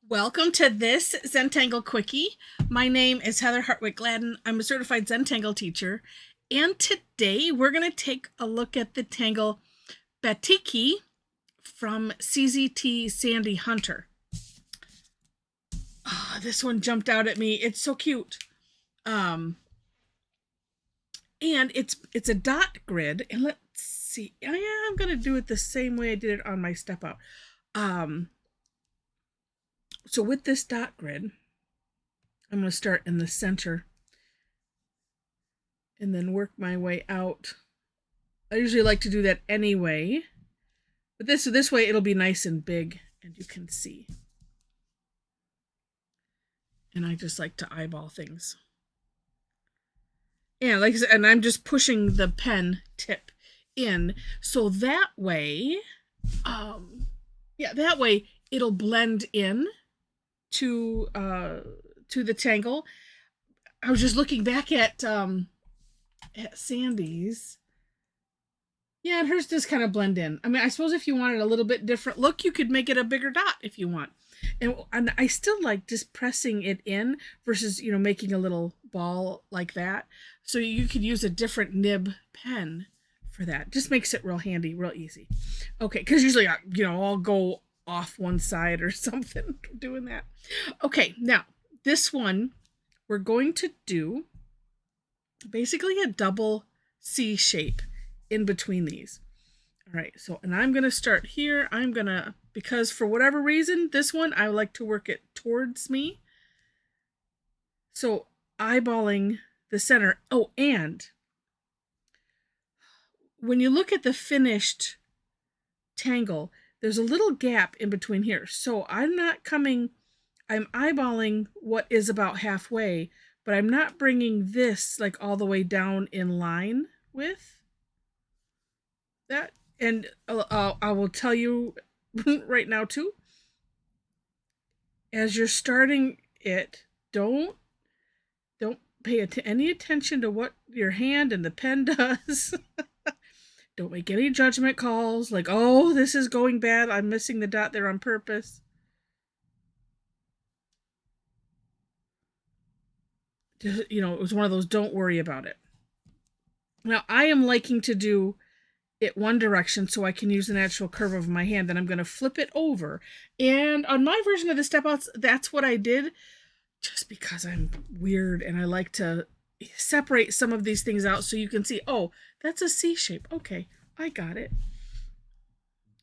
Welcome to this Zentangle Quickie. My name is Heather Hartwick Gladden. I'm a certified Zentangle teacher, and today we're going to take a look at the tangle Batiki from CZT Sandy Hunter. This one jumped out at me. It's so cute. And it's a dot grid, and let's see. I'm going to do it the same way I did it on my step out. So with this dot grid, I'm going to start in the center and then work my way out. I usually like to do that anyway, but this way it'll be nice and big and you can see. And I just like to eyeball things. And like I said, and I'm just pushing the pen tip in so that way, that way it'll blend in to the tangle. I was just looking back at Sandy's. Yeah, and hers does kind of blend in. I mean, I suppose if you wanted a little bit different look, you could make it a bigger dot if you want. And I still like just pressing it in versus, making a little ball like that. So you could use a different nib pen for that. Just makes it real handy, real easy. Okay, because usually, I'll go off one side or something doing that. Okay, now this one we're going to do basically a double C shape in between these. All right, so and I'm going to start here. Because for whatever reason, this one I like to work it towards me. So eyeballing the center. Oh, and when you look at the finished tangle, there's a little gap in between here. So I'm eyeballing what is about halfway, but I'm not bringing this like all the way down in line with that. And I will tell you right now too, as you're starting it, don't pay any attention to what your hand and the pen does. Don't make any judgment calls like, oh, this is going bad. I'm missing the dot there on purpose. Just, it was one of those don't worry about it. Now, I am liking to do it one direction so I can use the natural curve of my hand. Then I'm going to flip it over. And on my version of the step outs, that's what I did just because I'm weird and I like to separate some of these things out so you can see, oh, that's a C shape. Okay, I got it.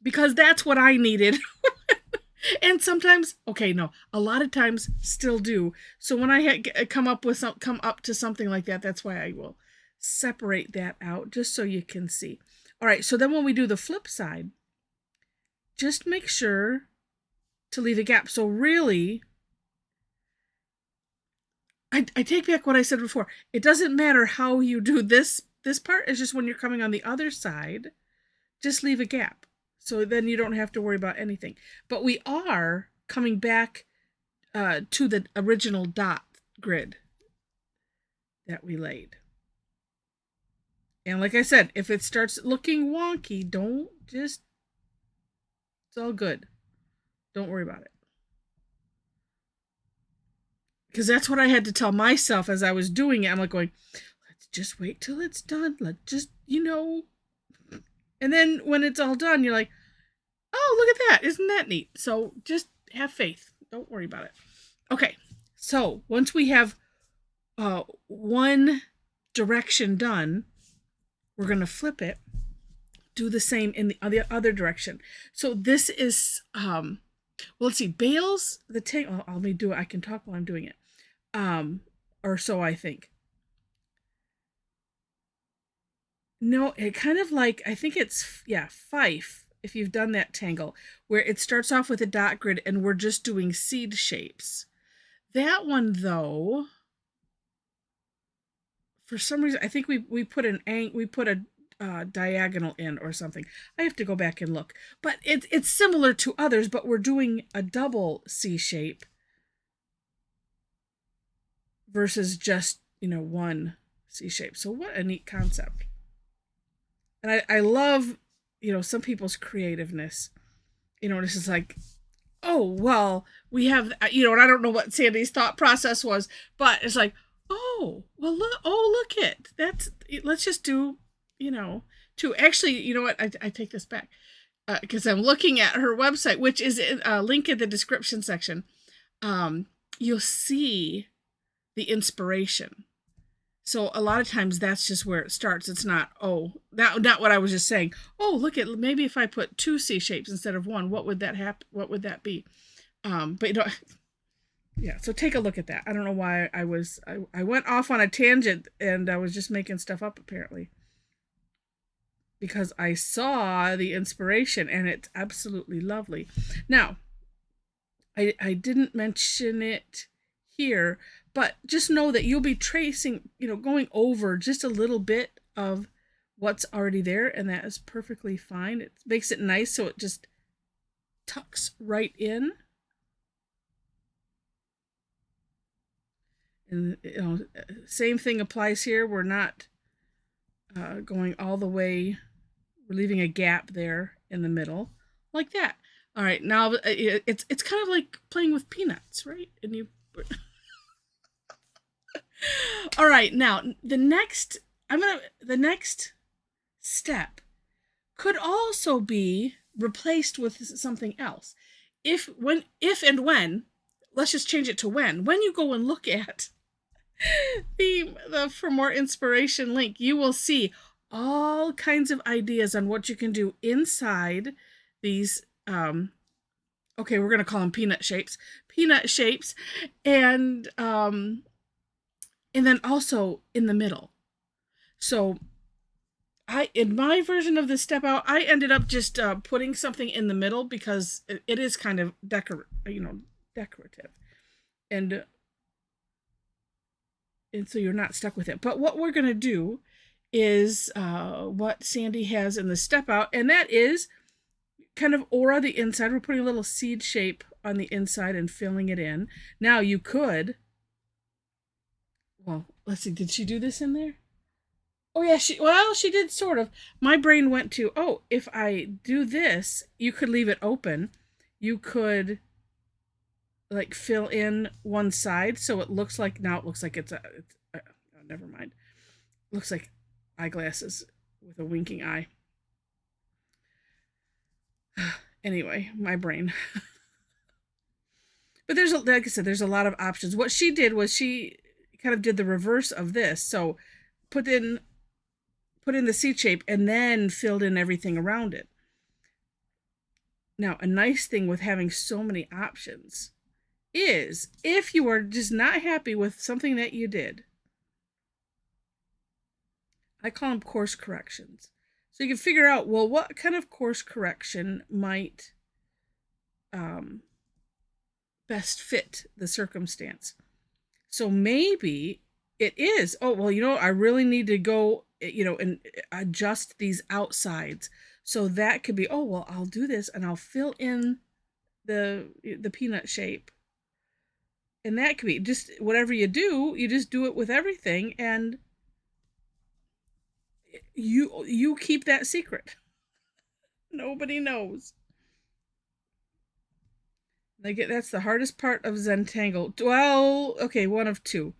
Because that's what I needed. And sometimes, a lot of times still do. So when I come up to something like that, that's why I will separate that out just so you can see. All right, so then when we do the flip side, just make sure to leave a gap. So really, I take back what I said before. It doesn't matter how you do this part. It's just when you're coming on the other side, just leave a gap. So then you don't have to worry about anything. But we are coming back to the original dot grid that we laid. And like I said, if it starts looking wonky, it's all good. Don't worry about it. Because that's what I had to tell myself as I was doing it. I'm like going, let's just wait till it's done. Let's just, And then when it's all done, you're like, oh, look at that. Isn't that neat? So just have faith. Don't worry about it. Okay. So once we have one direction done, we're going to flip it, do the same in the other direction. So this is, let's see, Bales, the tangle, let me do it. I can talk while I'm doing it. Or so I think. No, it kind of like, I think it's, Fife, if you've done that tangle, where it starts off with a dot grid and we're just doing seed shapes. That one, though, for some reason, I think we put a diagonal in or something. I have to go back and look. But it's similar to others, but we're doing a double C shape versus just, one C shape. So what a neat concept. And I love, some people's creativeness. This is like, oh, well, we have, and I don't know what Sandy's thought process was, but it's like, oh, well, look it. Let's just do, two. Actually, you know what? I take this back because I'm looking at her website, which is a link in the description section. You'll see the inspiration. So a lot of times that's just where it starts. It's not, not what I was just saying. Oh, look at, maybe if I put two C shapes instead of one, what would that happen? What would that be? But yeah, so take a look at that. I don't know why I went off on a tangent and I was just making stuff up apparently. Because I saw the inspiration and it's absolutely lovely. Now, I didn't mention it here, but just know that you'll be tracing, going over just a little bit of what's already there, and that is perfectly fine. It makes it nice so it just tucks right in. And same thing applies here. We're not going all the way. We're leaving a gap there in the middle, like that. All right, now it's kind of like playing with peanuts, right? And you. All right, now the next step could also be replaced with something else. If and when, let's just change it to when you go and look at the For More Inspiration link, you will see all kinds of ideas on what you can do inside these okay, we're going to call them peanut shapes, and then also in the middle. So in my version of the step out, I ended up just putting something in the middle because it is kind of decorative, and so you're not stuck with it. But what we're going to do is what Sandy has in the step out, and that is kind of aura the inside. We're putting a little seed shape on the inside and filling it in. Now you could, well, let's see, did she do this in there? Oh yeah, she did sort of. My brain went to, if I do this, you could leave it open. You could like fill in one side so it looks like, it's never mind. It looks like eyeglasses with a winking eye. Anyway, my brain. But like I said, there's a lot of options. What she did was she kind of did the reverse of this. So put in the seed shape and then filled in everything around it. Now, a nice thing with having so many options is if you are just not happy with something that you did, I call them course corrections. So you can figure out, well, what kind of course correction might best fit the circumstance. So maybe it is, I really need to go, and adjust these outsides. So that could be, I'll do this and I'll fill in the peanut shape. And that could be just whatever you do, you just do it with everything, and you keep that secret. Nobody knows. That's the hardest part of Zentangle. Well, okay, one of two.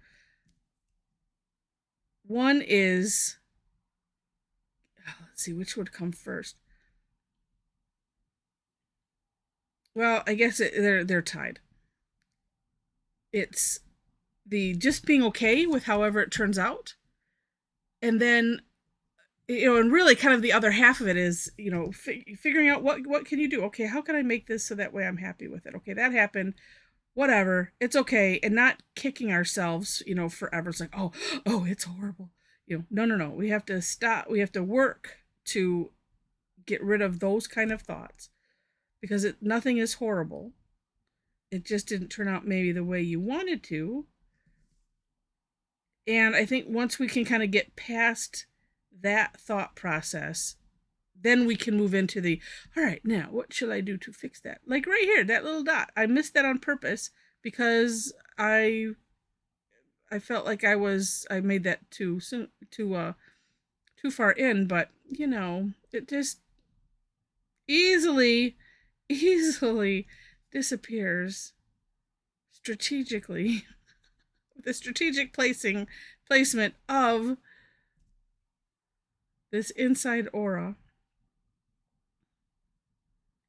One is, let's see, which would come first. Well, I guess they're tied. It's the just being okay with however it turns out, and then and really kind of the other half of it is figuring out what can you do. Okay, how can I make this so that way I'm happy with it? Okay, that happened, whatever, it's okay, and not kicking ourselves forever. It's like, oh it's horrible. No, we have to stop. We have to work to get rid of those kind of thoughts, because nothing is horrible. It just didn't turn out maybe the way you wanted to. And I think once we can kind of get past that thought process, then we can move into the, all right, now what should I do to fix that? Like right here, that little dot, I missed that on purpose because I felt like I made that too soon, too far in, but it just easily disappears strategically with the strategic placement of this inside aura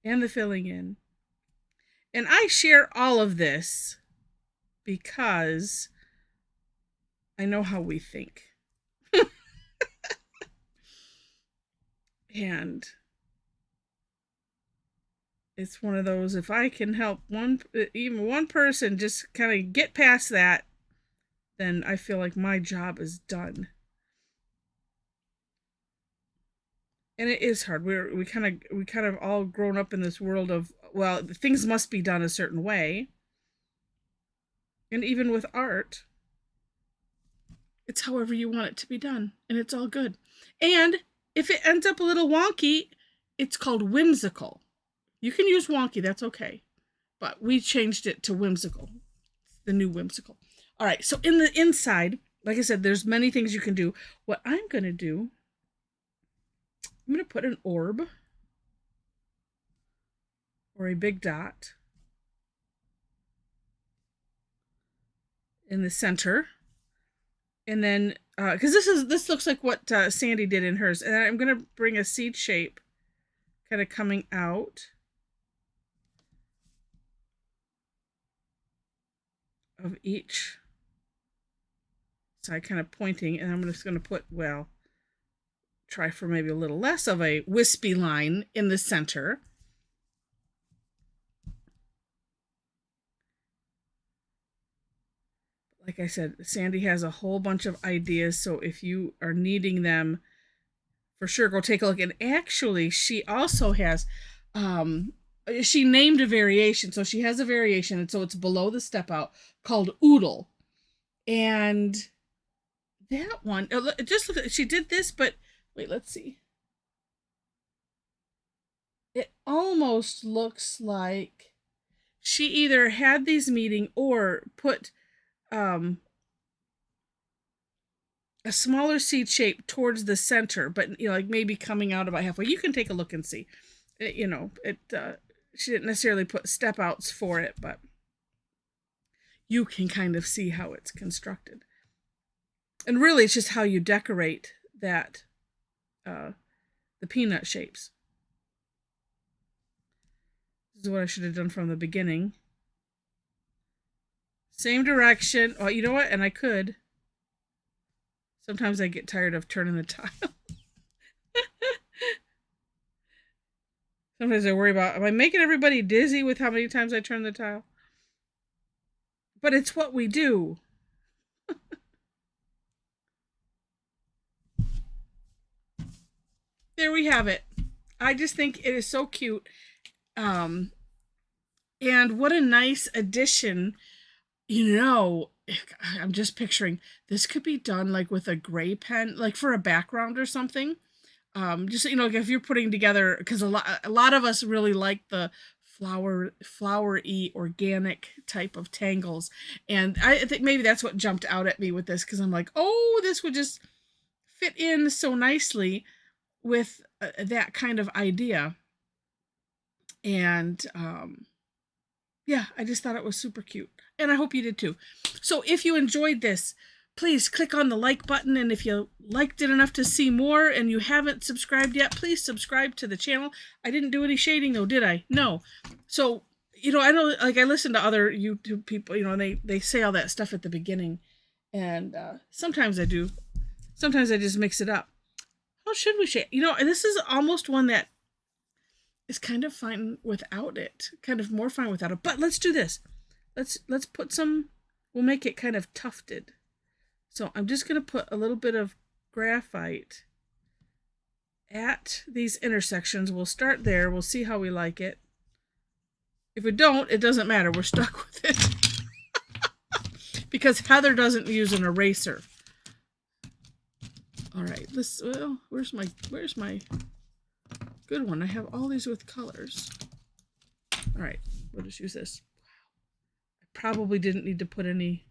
and the filling in. And I share all of this because I know how we think. And it's one of those, if I can help even one person just kind of get past that, then I feel like my job is done. And it is hard. We kind of all grown up in this world of, well, things must be done a certain way. And even with art, it's however you want it to be done, and it's all good. And if it ends up a little wonky, it's called whimsical. You can use wonky, that's okay. But we changed it to whimsical. The new whimsical. All right, so in the inside, like I said, there's many things you can do. What I'm going to do, I'm going to put an orb or a big dot in the center. And then, because this looks like what Sandy did in hers. And I'm going to bring a seed shape kind of coming out of each side, kind of pointing. And I'm just going to put, well, try for maybe a little less of a wispy line in the center. Like I said, Sandy has a whole bunch of ideas, so if you are needing them, for sure, go take a look. And actually, she also has, she named a variation. So she has a variation, and so it's below the step out, called Oodle. And that one, just look at, she did this, but wait, let's see. It almost looks like she either had these meeting or put a smaller seed shape towards the center, but like maybe coming out about halfway. You can take a look and see. She didn't necessarily put step outs for it, but you can kind of see how it's constructed. And really, it's just how you decorate that, the peanut shapes. This is what I should have done from the beginning. Same direction. Oh, you know what? And I could. Sometimes I get tired of turning the tile. Sometimes I worry about, am I making everybody dizzy with how many times I turn the tile? But it's what we do. There we have it. I just think it is so cute. And what a nice addition. I'm just picturing this could be done like with a gray pen, like for a background or something. Just, if you're putting together, because a lot of us really like the flowery organic type of tangles. And I think maybe that's what jumped out at me with this, because I'm like, oh, this would just fit in so nicely with that kind of idea. And yeah, I just thought it was super cute. And I hope you did too. So if you enjoyed this, please click on the like button. And if you liked it enough to see more and you haven't subscribed yet, please subscribe to the channel. I didn't do any shading though, did I? No. So, I know, like I listen to other YouTube people, and they say all that stuff at the beginning. And sometimes I do. Sometimes I just mix it up. How should we shade? This is almost one that is kind of fine without it. Kind of more fine without it. But let's do this. Let's put some, we'll make it kind of tufted. So I'm just going to put a little bit of graphite at these intersections. We'll start there. We'll see how we like it. If we don't, it doesn't matter. We're stuck with it. Because Heather doesn't use an eraser. All right, where's my good one? I have all these with colors. All right, we'll just use this. I probably didn't need to put any.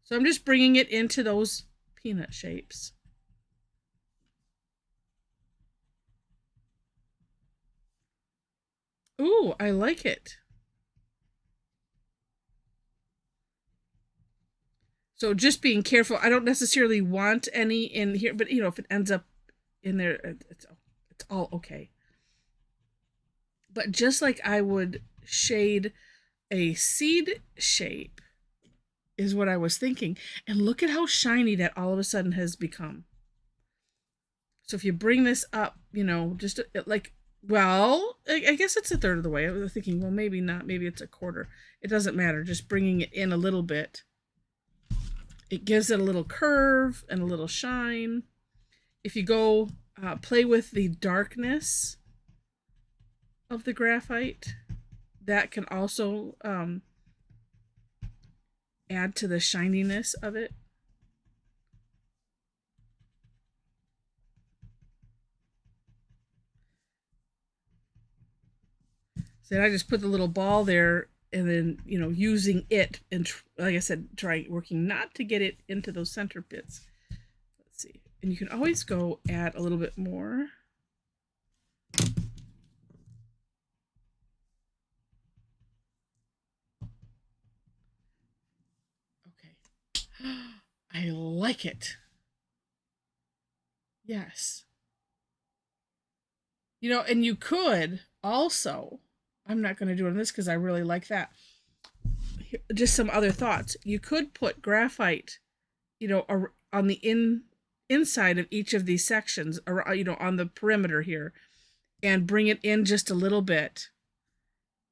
So I'm just bringing it into those peanut shapes. Ooh, I like it. So just being careful. I don't necessarily want any in here, but if it ends up in there, it's all okay. But just like I would shade a seed shape is what I was thinking. And look at how shiny that all of a sudden has become. So if you bring this up, just like, well, I guess it's a third of the way. I was thinking, well, maybe not. Maybe it's a quarter. It doesn't matter. Just bringing it in a little bit. It gives it a little curve and a little shine. If you go play with the darkness of the graphite, that can also add to the shininess of it. So I just put the little ball there, and then, using it, and like I said, try working not to get it into those center bits. Let's see. And you can always go add a little bit more. Okay. I like it. Yes. And you could also, I'm not going to do it on this because I really like that. Just some other thoughts. You could put graphite, on the inside of each of these sections, or on the perimeter here, and bring it in just a little bit,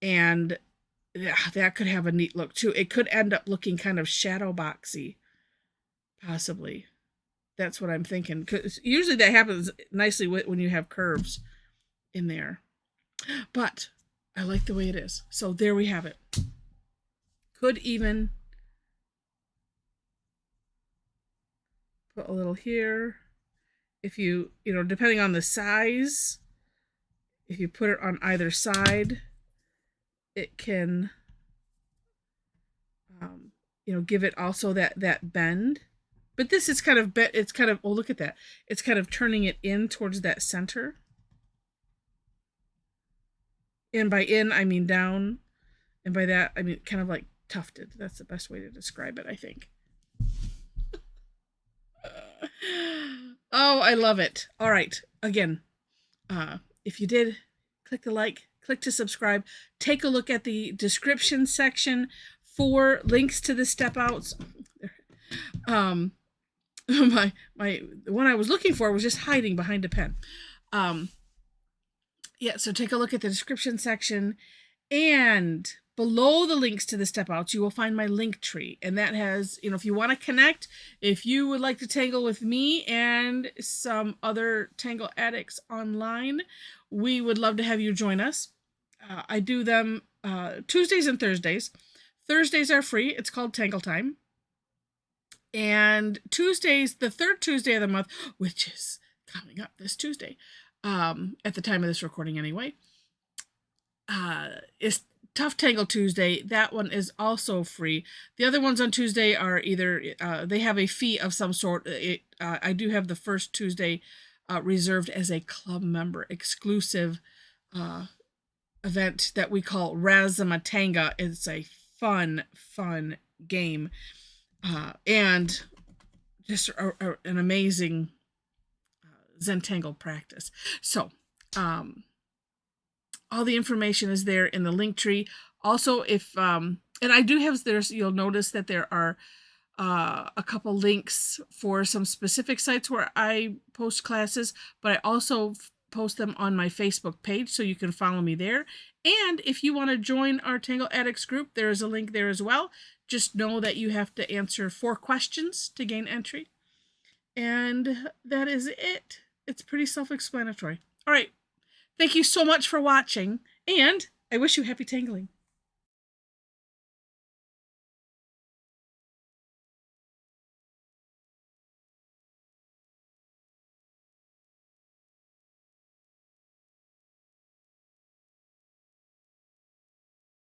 and yeah, that could have a neat look too. It could end up looking kind of shadow boxy, possibly. That's what I'm thinking, because usually that happens nicely when you have curves in there. But I like the way it is. So there we have it. Could even put a little here. If you, depending on the size, if you put it on either side, it can, give it also that bend. But this is kind of, oh, look at that. It's kind of turning it in towards that center. And by in, I mean down. And by that, I mean kind of like tufted. That's the best way to describe it, I think. Oh, I love it. All right. Again, if you did, click the like, click to subscribe. Take a look at the description section for links to the step outs. The one I was looking for was just hiding behind a pen. Yeah, so take a look at the description section, and below the links to the step outs, you will find my link tree. And that has, if you want to connect, if you would like to tangle with me and some other tangle addicts online, we would love to have you join us. I do them Tuesdays and Thursdays. Thursdays are free. It's called Tangle Time. And Tuesdays, the third Tuesday of the month, which is coming up this Tuesday, at the time of this recording anyway, is Tough Tangle Tuesday. That one is also free. The other ones on Tuesday are either, they have a fee of some sort. I do have the first Tuesday reserved as a club member exclusive event that we call Razamatanga. It's a fun game. And just an amazing Zentangle practice. So, all the information is there in the link tree. Also, if, and I do have, you'll notice that there are a couple links for some specific sites where I post classes, but I also post them on my Facebook page, so you can follow me there. And if you want to join our Tangle Addicts group, there is a link there as well. Just know that you have to answer 4 questions to gain entry. And that is it. It's pretty self-explanatory. All right. Thank you so much for watching, and I wish you happy tangling.